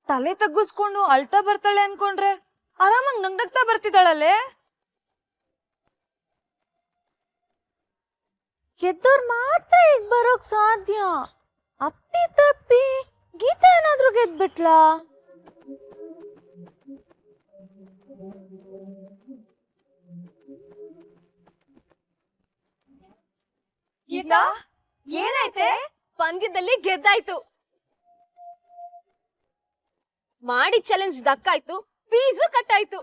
ತಲೆ ತಗ್ಗಿಸ್ಕೊಂಡು ಅಳ್ತಾ ಬರ್ತಾಳೆ ಅನ್ಕೊಂಡ್ರೆ ಆರಾಮಾಗಿ ನಗ್ನಗ್ತಾ ಬರ್ತಿದ್ದಾಳಲ್ಲೇ. ಗೆದ್ದೋರ್ ಮಾತ್ರ ಈಗ ಬರೋಕ್ ಸಾಧ್ಯ. ಅಪ್ಪಿ ತಪ್ಪಿ ಗೀತಾ ಏನಾದ್ರೂ ಗೆದ್ಬಿಟ್ಲಾ? ಗೀತಾ ಏನಾಯ್ತೆ? ಪಂದ್ಯದಲ್ಲಿ ಗೆದ್ದಾಯ್ತು. ಮಾಡಿ ಚಾಲೆಂಜ್ ದಕ್ಕಾಯ್ತು, ಫೀಸು ಕಟ್ಟಾಯ್ತು.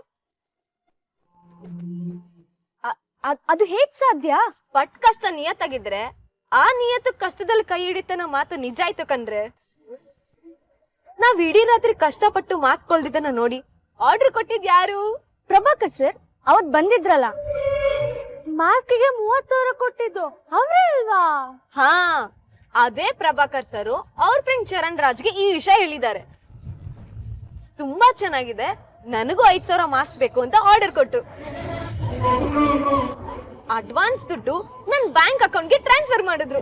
ಅದು ಹೇಗ್ ಸಾಧ್ಯ? ಪಟ್ ಕಷ್ಟ ನಿಯತ್ತಾಗಿದ್ರೆ ಆ ನಿಯತ್ತು ಕಷ್ಟದಲ್ಲಿ ಕೈ ಹಿಡಿತನ ಮಾತು ನಿಜ ಆಯ್ತು ಕಣ್ರೆ. ನಾವ್ ಇಡೀ ರಾತ್ರಿ ಕಷ್ಟಪಟ್ಟು ಮಾಸ್ಕ್ ಕೊಲ್ದಿದ್ದನ್ನ ನೋಡಿ ಆರ್ಡರ್ ಕೊಟ್ಟಿದ್ ಯಾರು? ಪ್ರಭಾಕರ್ ಸರ್. ಅವತ್ ಬಂದಿದ್ರಲ್ಲ, ಮಾಸ್ಕ್ಗೆ 30,000 ಕೊಟ್ಟಿದ್ದು ಅವ್ರೇ ಅಲ್ವಾ? ಹಾ, ಅದೇ ಪ್ರಭಾಕರ್ ಸರ್ ಅವ್ರ ಫ್ರೆಂಡ್ ಚರಣ್ ರಾಜ್ಗೆ ಈ ವಿಷಯ ಹೇಳಿದ್ದಾರೆ. ತುಂಬಾ ಚೆನ್ನಾಗಿದೆ, ನನಗೂ 5,000 ಮಾಸ್ಕ್ ಬೇಕು ಅಂತ ಆರ್ಡರ್ ಕೊಟ್ರು. ಅಡ್ವಾನ್ಸ್ ದುಡ್ಡು ನನ್ ಬ್ಯಾಂಕ್ ಅಕೌಂಟ್ಗೆ ಟ್ರಾನ್ಸ್ಫರ್ ಮಾಡಿದ್ರು.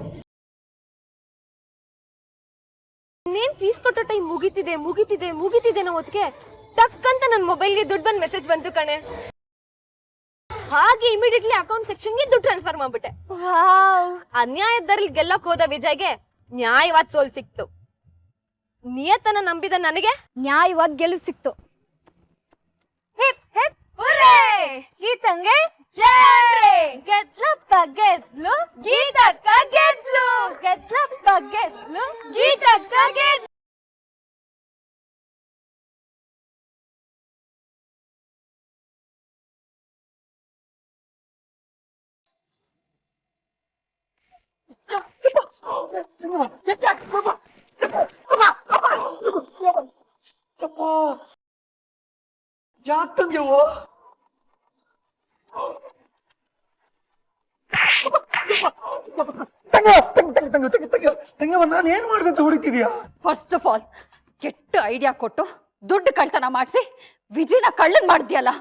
ಇನ್ನೇನ್ ಫೀಸ್ ಕೊಟ್ಟೋ ಟೈಮ್ ಮುಗಿತಿದೆ ಅನ್ನೋ ಹೊತ್ತಿಗೆ ಟಕ್ ಅಂತ ನನ್ ಮೊಬೈಲ್ಗೆ ದುಡ್ಡು ಬಂದ್ ಮೆಸೇಜ್ ಬಂತು ಕಣೆ. ಹಾಗೆ ಇಮಿಡಿಯೇಟ್ಲಿ ಅಕೌಂಟ್ ಸೆಕ್ಷನ್ಗೆ ದುಡ್ಡು ಟ್ರಾನ್ಸ್ಫರ್ ಮಾಡ್ಬಿಟ್ಟೆ. ಅನ್ಯಾಯದಲ್ಲಿ ಗೆಲ್ಲಕ್ ಹೋದ ವಿಜಯ್ಗೆ ನ್ಯಾಯವಾದ ಸೋಲ್ ಸಿಕ್ತು. ನಿಯತ್ತನ ನಂಬಿದ ನನಗೆ ನ್ಯಾಯವಾದ ಗೆಲುವು ಸಿಕ್ತು. ಗೀತಂಗೆ ಗೆದ್ಲಪ್ಪ ಗೆದ್ಲು, ಗೀತಕ್ಕ ಗೆದ್ಲು, ಗೆದ್ಲಪ್ಪ ಗೆದ್ಲು, ಗೀತಕ್ಕ ಗೆದ್ಲು. ಯಾಕೆ ತಂಗ್ಯವು? ತಂಗ್ಯವ, ನಾನು ಏನ್ ಮಾಡ್ದೆ ಅಂತ ಹೊಡಿತಿದ್ಯಾ? ಫಸ್ಟ್ ಆಫ್ ಆಲ್ ಕೆಟ್ಟ ಐಡಿಯಾ ಕೊಟ್ಟು ದುಡ್ಡು ಕಳ್ತನ ಮಾಡಿಸಿ ವಿಜಿನ ಕಳ್ಳನ್ ಮಾಡ್ದ್ಯಲ್ಲ.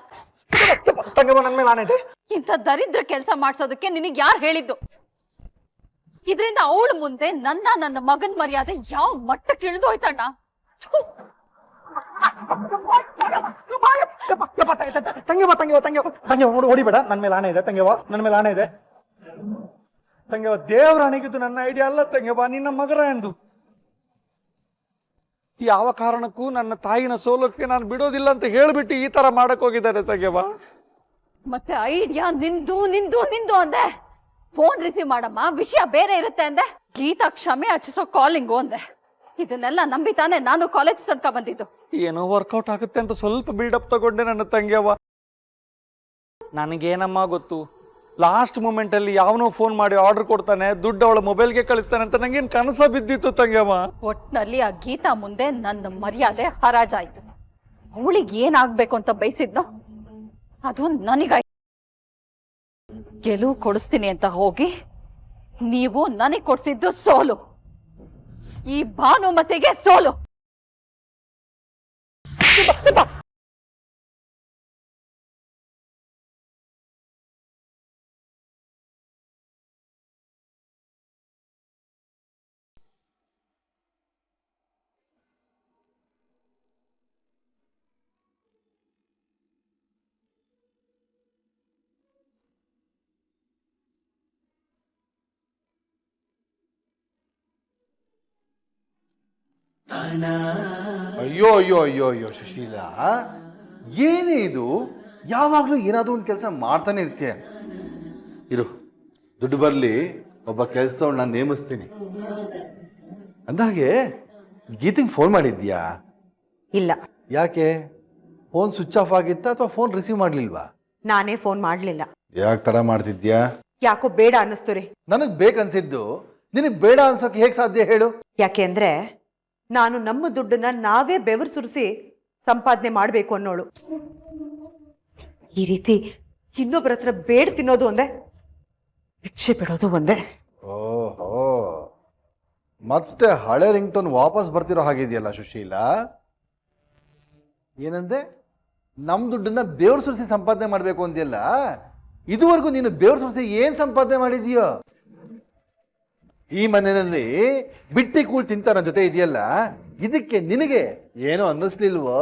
ತಂಗ್ಯವ, ನನ್ ಮೇಲೆ ಆಣೆ ಇದೆ. ಇಂಥ ದರಿದ್ರ ಕೆಲಸ ಮಾಡ್ಸೋದಕ್ಕೆ ನಿನಗೆ ಯಾರು ಹೇಳಿದ್ದು? ಇದರಿಂದ ಅವಳು ಮುಂದೆ ನನ್ನ ಮಗನ್ ಮರ್ಯಾದೆ ಯಾವ ಮಟ್ಟಕ್ಕೆ ಇಳಿದೋಯ್ತಣ್ಣ. ತಂಗ್ಯವ ಹೊಡಿಬೇಡ, ನನ್ ಮೇಲೆ ಆಣೆ ಇದೆ. ತಂಗ್ಯವ, ನನ್ ಮೇಲೆ ಆಣೆ ಇದೆ. ತಂಗ್ಯವ, ದೇವ್ರ ಆಣೆಗಿದ್ದು ನನ್ನ ಐಡಿಯಾ ಅಲ್ಲ ತಂಗ್ಯವ, ನಿನ್ನ ಮಗರ ಎಂದು. ಯಾವ ಕಾರಣಕ್ಕೂ ನನ್ನ ತಾಯಿನ ಸೋಲಕ್ಕೆ ನಾನು ಬಿಡೋದಿಲ್ಲ ಅಂತ ಹೇಳ್ಬಿಟ್ಟು ಈ ತರ ಮಾಡಕ್ ಹೋಗಿದ್ದಾರೆ ತಂಗ್ಯವ. ಮತ್ತೆ ಐಡಿಯಾ ನಿಂದು ಅಂದೆ. ಫೋನ್ ರಿಸೀವ್ ಮಾಡಮ್ಮ, ವಿಷಯ ಬೇರೆ ಇರುತ್ತೆ ಅಂದೆ. ಗೀತಾ ಕ್ಷಮೆ ಯಾಚಿಸೋ ಕಾಲಿಂಗು ಅಂದೆ. ಇದನ್ನೆಲ್ಲ ನಂಬಿ ತಾನೆ ನಾನು ಕಾಲೇಜ್ ತನಕ ಬಂದಿದ್ದು. ಏನೋ ವರ್ಕೌಟ್ ಆಗುತ್ತೆ ಅಂತ ಸ್ವಲ್ಪ ಬಿಲ್ಡಪ್ ತಗೊಂಡೆ ನನ್ನ ತಂಗ್ಯವ. ನನಗೇನಮ್ಮ ಗೊತ್ತು, ಲಾಸ್ಟ್ ಮೂಮೆಂಟ್ ಅಲ್ಲಿ ಯಾವನೋ ಫೋನ್ ಮಾಡಿ ಆರ್ಡರ್ ಕೊಡ್ತಾನೆ, ದುಡ್ಡು ಅವಳ ಮೊಬೈಲ್ಗೆ ಕಳಿಸ್ತಾನೆ ಅಂತ ನಂಗೇನ್ ಕನಸ ಬಿದ್ದಿತ್ತು ತಂಗ್ಯವ. ಒಟ್ನಲ್ಲಿ ಆ ಗೀತಾ ಮುಂದೆ ನನ್ನ ಮರ್ಯಾದೆ ಹರಾಜಾಯ್ತು. ಅವಳಿಗೆ ಏನಾಗ್ಬೇಕು ಅಂತ ಬಯಸಿದ್ನೋ ಅದು ನನಗಾಯ್ತು. ಗೆಲುವು ಕೊಡಿಸ್ತೀನಿ ಅಂತ ಹೋಗಿ ನೀವು ನನಗೆ ಕೊಡ್ಸಿದ್ದು ಸೋಲು. ಈ ಭಾನುಮತಿಗೆ ಸೋಲು. ಅಯ್ಯೋ ಅಯ್ಯೋ ಅಯ್ಯೋ ಅಯ್ಯೋ ಸುಶೀಲಾ, ಏನೇ ಇದು? ಯಾವಾಗಲೂ ಏನಾದರೂ ಒಂದು ಕೆಲಸ ಮಾಡ್ತಾನೆ ಇರ್ತೀಯ. ಇರು, ದುಡ್ಡು ಬರಲಿ, ಒಬ್ಬ ಕೆಲಸದವ್ರು ನಾನು ನೇಮಿಸ್ತೀನಿ. ಅಂದಾಗೆ ಗೀತಿಗೆ ಫೋನ್ ಮಾಡಿದ್ಯಾ? ಇಲ್ಲ. ಯಾಕೆ? ಫೋನ್ ಸ್ವಿಚ್ ಆಫ್ ಆಗಿತ್ತಾ ಅಥವಾ ಫೋನ್ ರಿಸೀವ್ ಮಾಡಲಿಲ್ವಾ? ನಾನೇ ಫೋನ್ ಮಾಡಲಿಲ್ಲ. ಯಾಕೆ ತಡ ಮಾಡ್ತಿದ್ಯಾ? ಯಾಕೋ ಬೇಡ ಅನ್ನಿಸ್ತು ರೀ. ನನಗೆ ಬೇಕನ್ಸಿದ್ದು ನಿನಗೆ ಬೇಡ ಅನ್ಸೋಕೆ ಹೇಗೆ ಸಾಧ್ಯ ಹೇಳು? ಯಾಕೆ ಅಂದ್ರೆ ನಾನು ನಮ್ಮ ದುಡ್ಡನ್ನ ನಾವೇ ಬೆವರು ಸುರಿಸಿ ಸಂಪಾದನೆ ಮಾಡಬೇಕು ಅನ್ನೋಳು. ಈ ರೀತಿ ಇನ್ನೊಬ್ಬರ ಹತ್ರ ಬೇಡ ತಿನ್ನೋದು ಒಂದೇ, ಭಿಕ್ಷೆ ಬಿಡೋದು ಒಂದೇ. ಓಹೋ, ಮತ್ತೆ ಹಳೆ ರಿಂಗ್ ಟೋನ್ ವಾಪಸ್ ಬರ್ತಿರೋ ಹಾಗಿದೆಯಲ್ಲ ಸುಶೀಲಾ. ಏನಂದೆ? ನಮ್ಮ ದುಡ್ಡನ್ನ ಬೇವ್ರು ಸುರಿಸಿ ಸಂಪಾದನೆ ಮಾಡಬೇಕು ಅಂತೆಲ್ಲ. ಇದುವರೆಗೂ ನೀನು ಬೇವ್ರು ಸುರಿಸಿ ಏನು ಸಂಪಾದನೆ ಮಾಡಿದೀಯೋ? ಈ ಮನೆಯಲ್ಲಿ ಬಿಟ್ಟಿ ಕೂಳ್ ತಿಂತ ನನ್ನ ಜೊತೆ ಇದೆಯಲ್ಲ, ಇದಕ್ಕೆ ನಿನಗೆ ಏನು ಅನ್ನಿಸ್ಲಿಲ್ವೋ?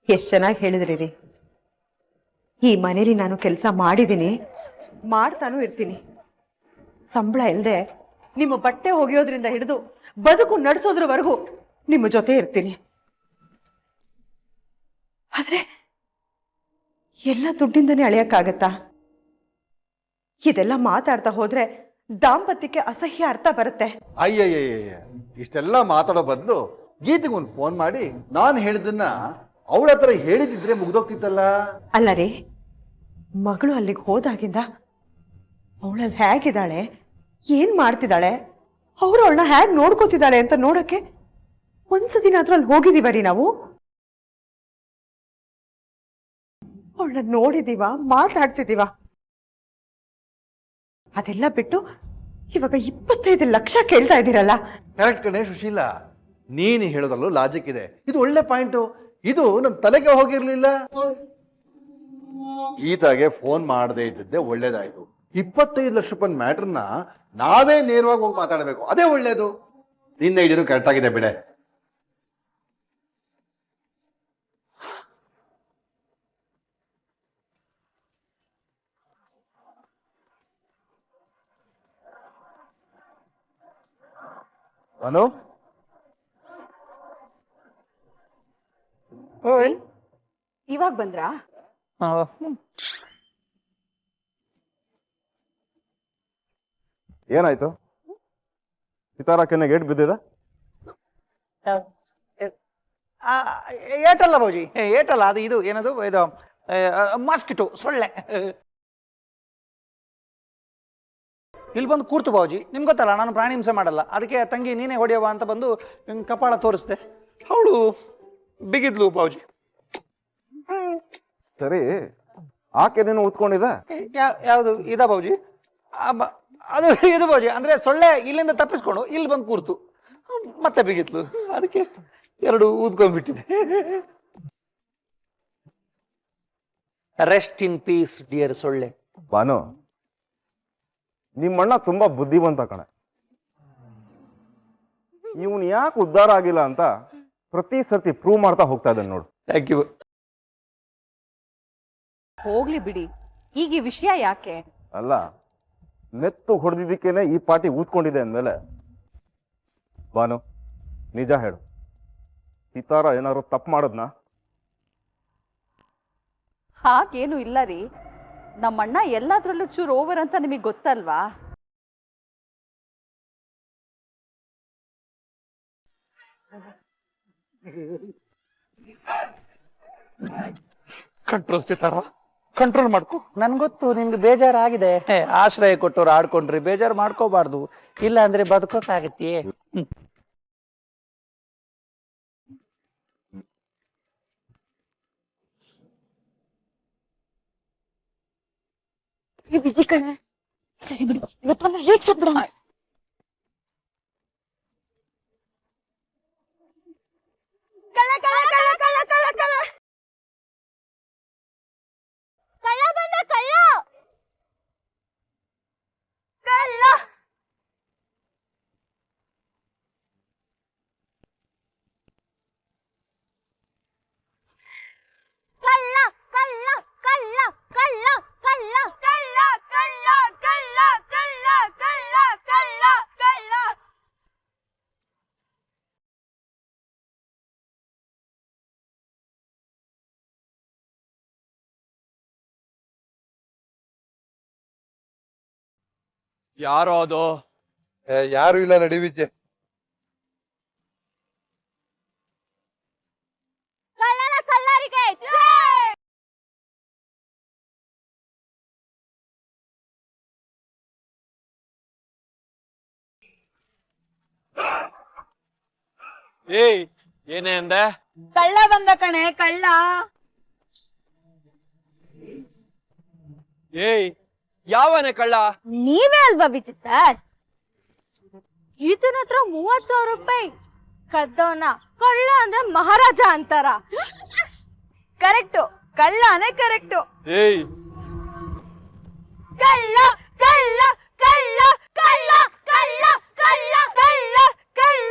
ಎಷ್ಟು ಚೆನ್ನಾಗಿ ಹೇಳಿದ್ರಿ ರೀ. ಈ ಮನೇಲಿ ನಾನು ಕೆಲಸ ಮಾಡಿದ್ದೀನಿ, ಮಾಡ್ತಾನೂ ಇರ್ತೀನಿ. ಸಂಬಳ ಇಲ್ಲದೆ ನಿಮ್ಮ ಬಟ್ಟೆ ಒಗೆಯೋದ್ರಿಂದ ಹಿಡಿದು ಬದುಕು ನಡೆಸೋದ್ರವರೆಗೂ ನಿಮ್ಮ ಜೊತೆ ಇರ್ತೀನಿ. ಆದ್ರೆ ಎಲ್ಲ ದುಡ್ಡಿಂದನೇ ಅಳೆಯಕ್ಕಾಗತ್ತಾ? ಇದೆಲ್ಲ ಮಾತಾಡ್ತಾ ಹೋದ್ರೆ ದಾಂಪತ್ಯಕ್ಕೆ ಅಸಹ್ಯ ಅರ್ಥ ಬರುತ್ತೆ. ಅಯ್ಯಯ್ಯಯ್ಯ, ಇಷ್ಟೆಲ್ಲ ಮಾತಾಡೋ ಬದಲು ಗೀತೆಗೊಂದು ಫೋನ್ ಮಾಡಿ ನಾನು ಹೇಳಿದ್ದನ್ನ ಅವಳ ಹತ್ರ ಹೇಳಿದಿದ್ರೆ ಮುಗ್ದೋಗ್ತಿತ್ತಲ್ಲ. ಅಲ್ಲ ರೀ, ಮಗಳು ಅಲ್ಲಿಗೆ ಹೋದಾಗಿಂದ ಅವಳಲ್ಲಿ ಹೇಗಿದ್ದಾಳೆ, ಏನ್ ಮಾಡ್ತಿದ್ದಾಳೆ, ಅವರು ಅವಳನ್ನ ಹೇಗೆ ನೋಡ್ಕೋತಿದ್ದಾಳೆ ಅಂತ ನೋಡಕ್ಕೆ ಒಂದ್ಸತಿನ ಅದ್ರಲ್ಲಿ ಹೋಗಿದೀವ ರೀ ನಾವು. ಅವಳನ್ನ ನೋಡಿದೀವ, ಮಾತಾಡ್ಸಿದೀವ. ಅದೆಲ್ಲ ಬಿಟ್ಟು ಇವಾಗ 25 ಲಕ್ಷ ಕೇಳ್ತಾ ಇದ್ದೀರಲ್ಲ. ಕರೆಕ್ಟ್ ಕಣೆ ಸುಶೀಲ, ನೀನು ಹೇಳೋದ್ರಲ್ಲೂ ಲಾಜಿಕ್ ಇದೆ. ಇದು ಒಳ್ಳೆ ಪಾಯಿಂಟು. ಇದು ನನ್ನ ತಲೆಗೆ ಹೋಗಿರ್ಲಿಲ್ಲ. ಈತಾಗೆ ಫೋನ್ ಮಾಡದೇ ಇದ್ದದ್ದೇ ಒಳ್ಳೇದಾಯ್ತು. 25 ಲಕ್ಷ ರೂಪಾಯಿ ಮ್ಯಾಟ್ರನ್ನ ನಾವೇ ನೇರವಾಗಿ ಹೋಗಿ ಮಾತಾಡಬೇಕು, ಅದೇ ಒಳ್ಳೇದು. ನಿನ್ನ ಐಡಿಯಾನು ಕರೆಕ್ಟ್ ಆಗಿದೆ ಬಿಡೆ. ಅನು, ಇವಾಗ ಬಂದ್ರಾ? ಏನಾಯ್ತು? ಸಿತಾರಕ್ಕನ ಗೇಟ್ ಬಿದ್ದಿದೆ? ಏಟಲ್ಲ ಬಾಬುಜಿ, ಏಟಲ್ಲ, ಅದು ಇದು ಏನದು, ಇದು ಮಾಸ್ಕಿಟೋ, ಸೊಳ್ಳೆ. ಇಲ್ಲಿ ಬಂದು ಕೂರ್ತು ಬಾಬುಜಿ. ನಿಮ್ಗೆ ಗೊತ್ತಲ್ಲ, ನಾನು ಪ್ರಾಣಿ ಹಿಂಸೆ ಮಾಡಲ್ಲ. ಅದಕ್ಕೆ ತಂಗಿ ನೀನೇ ಹೊಡೆಯವ ಅಂತ ಬಂದು ಕಪಾಳ ತೋರಿಸ್ದೆ. ಅವಳು ಬಿಗಿದ್ಲು ಬಾಬುಜಿ. ಸರಿ, ಆಕೆ ನೀನು ಉತ್ಕೊಂಡಿದೆ? ಯಾವುದು ಇದ ಬಾಬುಜಿ? ಅದು ಇದು ಬಾಬುಜಿ, ಅಂದ್ರೆ ಸೊಳ್ಳೆ ಇಲ್ಲಿಂದ ತಪ್ಪಿಸ್ಕೊಂಡು ಇಲ್ಲಿ ಬಂದು ಕೂರ್ತು, ಮತ್ತೆ ಬಿಗಿದ್ಲು. ಅದಕ್ಕೆ ಎರಡು ಊದ್ಕೊಂಡ್ಬಿಟ್ಟಿದೆ. ರೆಸ್ಟ್ ಇನ್ ಪೀಸ್ ಡಿಯರ್ ಸೊಳ್ಳೆ. ಬಾನು, ನಿಮ್ಮಣ್ಣ ತುಂಬಾ ಬುದ್ಧಿವಂತ ಕಣೆ. ಇವನು ಯಾಕೆ ಉದ್ಧಾರ ಆಗಿಲ್ಲ ಅಂತ ಪ್ರತಿ ಸರ್ತಿ ಪ್ರೂವ್ ಮಾಡ್ತಾ ಹೋಗ್ತಾ ಇದ್ದಾನೆ ನೋಡು. Thank you. ಹೋಗ್ಲಿ ಬಿಡಿ, ಈಗ ಈ ವಿಷಯ ಯಾಕೆ? ಅಲ್ಲ, ನೆತ್ತು ಹೊಡೆದಿದ್ದಕ್ಕೇನೆ ಈ ಪಾರ್ಟಿ ಊದ್ಕೊಂಡಿದೆ ಅಂದ್ಮೇಲೆ ಬಾನು ನಿಜ ಹೇಳು, ಸಿತಾರ ಏನಾದ್ರು ತಪ್ಪು ಮಾಡದ್ನಾ? ಹಾಗೇನು ಇಲ್ಲ ರೀ. ನಮ್ಮಣ್ಣ ಎಲ್ಲಾದ್ರಲ್ಲೂ ಚೂರು ಓವರ್ ಅಂತ ನಿಮಗೆ ಗೊತ್ತಲ್ವಾ? ಕಂಟ್ರೋಲ್ ಸಿತಾರ, ಕಂಟ್ರೋಲ್ ಮಾಡ್ಕೊ. ನನ್ಗೊತ್ತು ನಿನ್ಗೆ ಬೇಜಾರಾಗಿದೆ. ಆಶ್ರಯ ಕೊಟ್ಟವ್ರು ಆಡ್ಕೊಂಡ್ರಿ, ಬೇಜಾರು ಮಾಡ್ಕೋಬಾರ್ದು. ಇಲ್ಲ ಅಂದ್ರೆ ಬದುಕೋಕಾಗತ್ತೆ. ಬಿಜಿ ಕಣೆ. ಸರಿ ಬಿಡು, ಇವತ್ತೊಂದು ರೇಕ್ಸ್ ಬಿಡೋಣ. ಕಳ್ಳ ಕಳ್ಳ ಕಳ್ಳ ಕಳ್ಳ ಕಳ್ಳ ಕಳ್ಳ ಕಳ್ಳ ಬಂದ, ಕಳ್ಳ ಕಳ್ಳ. ಕಳ್ಳ ಕಳ್ಳ ಕಳ್ಳ ಕಳ್ಳ ಕಳ್ಳ ಕಳ್ಳ ಕಳ್ಳ ಕಳ್ಳ ಕಳ್ಳ ಕಳ್ಳ ಕಳ್ಳ ಕಳ್ಳ. ಯಾರೋ ಅದು? ಯಾರು ಇಲ್ಲ, ನಡಿ ವಿಜಯ್. ಕಳ್ಳನ ಕಳ್ಳರಿಗೆ ಜೈ! ಏಯ್, ಏನೇ ಅಂದೆ? ಕಳ್ಳ ಬಂದ ಕಣೆ, ಕಳ್ಳ. ಏಯ್, ಯಾವನೇ ಕಳ್ಳ? ನೀವೇ ಅಲ್ವಾ ವಿಜಿ ಸರ್? ಈತನ ಹತ್ರ 30,000 ರೂಪಾಯಿ ಕದ್ದವನ ಕಳ್ಳ ಅಂದ್ರೆ ಮಹಾರಾಜ ಅಂತಾರ. ಕರೆಕ್ಟು, ಕಳ್ಳನೇ ಕರೆಕ್ಟು. ಏಯ್, ಕಳ್ಳ ಕಳ್ಳ ಕಳ್ಳ ಕಳ್ಳ ಕಳ್ಳ ಕಳ್ಳ ಕಳ್ಳ ಕಳ್ಳ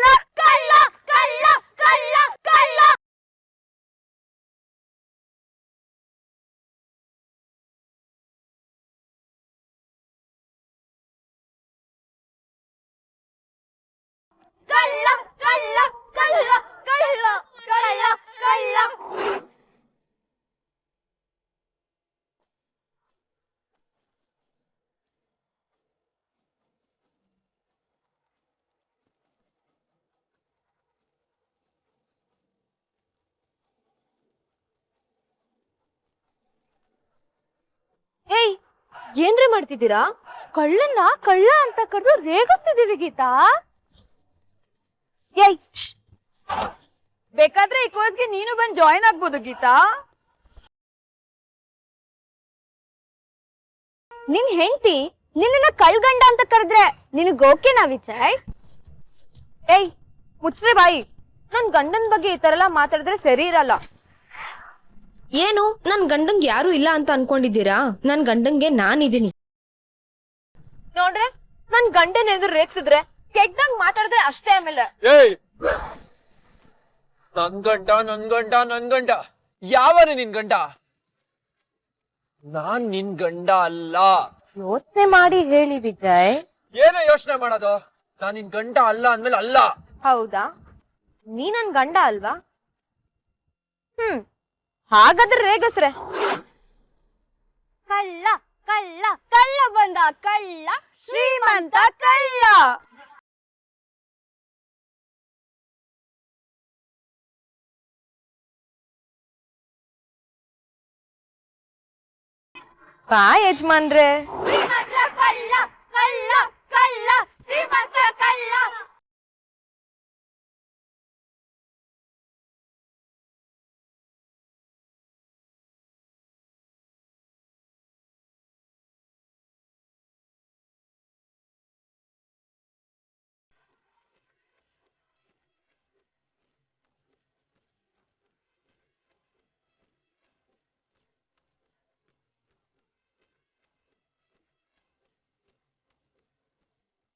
ಏನ್ರಿ ಮಾಡ್ತಿದ್ದೀರಾ? ಕಳ್ಳನ್ನ ಕಳ್ಳ ಅಂತ ಕರೆದು ರೇಗಿಸ್ತಿದೀವಿ ಗೀತಾ. ಏಯ್ ಶ್ಶ್. ಬೇಕಾದ್ರೆ ಈ ಕೋರ್ಸ್ಗೆ ನೀನು ಬಂದ್ ಜಾಯಿನ್ ಆಗ್ಬೋದು ಗೀತಾ. ನಿನ್ ಹೆಂಡತಿ ನಿನ್ನ ಕಳ್ಗಂಡ ಅಂತ ಕರೆದ್ರೆ ನಿನಗ್ ಓಕೆನಾ ವಿಜಯ್? ಏಯ್ ಮುಚ್ಚ್ರೆ ಬಾಯಿ. ನನ್ ಗಂಡನ್ ಬಗ್ಗೆ ಈ ತರ ಎಲ್ಲ ಮಾತಾಡಿದ್ರೆ ಸರಿ ಇರಲ್ಲ. ಏನು ನನ್ ಗಂಡಂಗ್ ಯಾರು ಇಲ್ಲ ಅಂತ ಅನ್ಕೊಂಡಿದ್ದೀರಾ? ನನ್ ಗಂಡಂಗೆ ನಾನಿದ್ದೀನಿ. ನೋಡ್ರೆ ನನ್ ಗಂಡನ್ ಎದುರು ರೇಗ್ಸಿದ್ರೆ ಕೆಟ್ಟದಂಗ್ ಮಾತಾಡಿದ್ರೆ ಅಷ್ಟೇ. ಆಮೇಲೆ ಏಯ್ ನನ್ ಗಂಡ ಯಾವನೇ ನಿನ್ ಗಂಡ? ನಾನ್ ನಿನ್ ಗಂಡ ಅಲ್ಲ. ಯೋಚನೆ ಮಾಡಿ ಹೇಳಿ ವಿಜಯ್. ಏನೋ ಯೋಚನೆ ಮಾಡೋದು? ನಾನ್ ನಿನ್ ಗಂಡ ಅಲ್ಲ ಅಂದ್ಮೇಲೆ ಅಲ್ಲ. ಹೌದಾ? ನೀ ನನ್ ಗಂಡ ಅಲ್ವಾ? ಹಾಗಾದ್ರೆ ರೇಗಸ್ರೆ. ಕಳ್ಳ ಕಳ್ಳ ಕಳ್ಳ ಬಂದ ಕಳ್ಳ ಶ್ರೀಮಂತ ಕಳ್ಳ. ಬಾ ಯಜಮಾನ್ರೆ.